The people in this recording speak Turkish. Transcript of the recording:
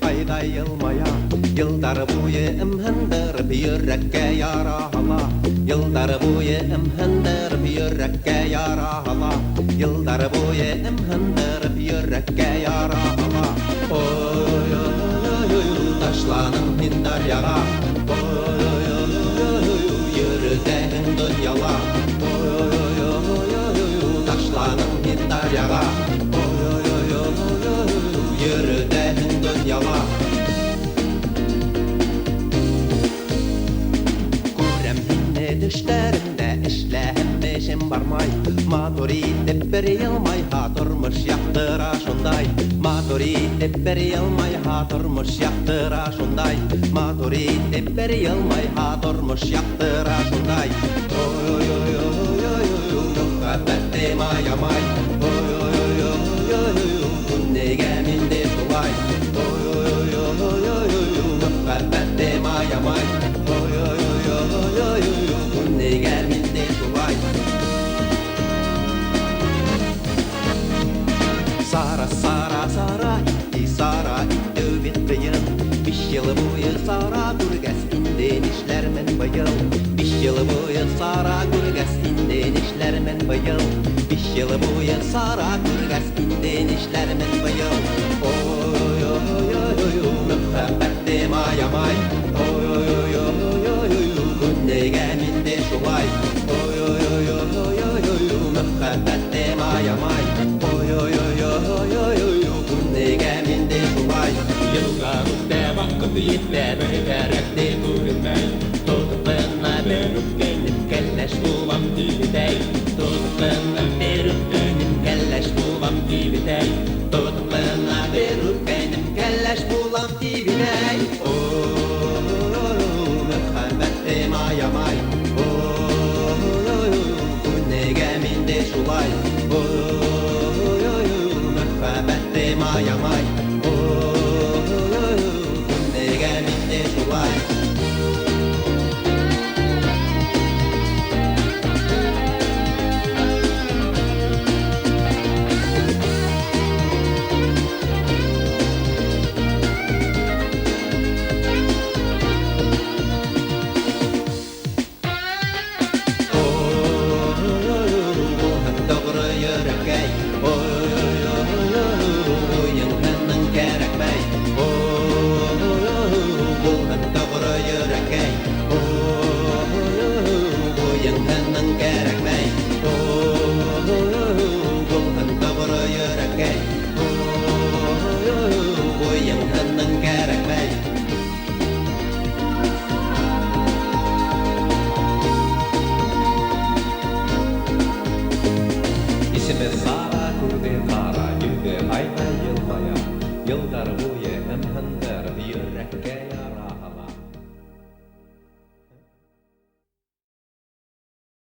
ayday yılmaya. Yıllar boyu imhindırıp yürekке yara hala. Yıllar boyu imhindırıp yürekke yara hala. Yıllar boyu imhindırıp yürekke yara hala. Oy oy oy taşlanım hindar yara. Oy oy oy yürüdüğün dünyala. Oy oy oy taşlanım hindar yara. Oy oy oy yürüdüğün dünyala. Düşlerimde işlehmişim barmay. Maturi bir yılmay hatırmış yaptıra şunday. Maturi bir yılmay hatırmış yaptıra şunday. Maturi bir yılmay hatırmış yaptıra şunday. Oy oy oy oy oy oy muhabbet mayamay. Oy oy oy oy oy nege minde şulay. Oy oy oy oy oy muhabbet mayamay. Oy oy oy oy oy nega minde şulay. Sara sara sara itti sara itti bittiyin. Beş yıl boyu sara gürges inden işlermen bayıl. Beş yıl boyu sara gürges inden işlermen bayıl. Beş yıl boyu sara gürges inden işlermen bayıl. Oy oy oy oy muhabbet mayamay. Oy oy oy oy oy nega minde şulay. Oy oy oy oy oy muhabbet mayamay. Oy oy oy oy oy nega minde şulay. Yıllarımda vakit yetmedi gerekli görünmey. Tutuklarına verip kendim kelleş bulam dibidey. Tutuklarına verip kendim kelleş bulam dibidey. Tutuklarına verip kendim kelleş bulam dibidey. Oy muhabbet mayamay. Oy nega minde şulay. Oy muhabbet mayamay. Sara kurdu kara yüzü ayda yılmaya. Yıllar boyu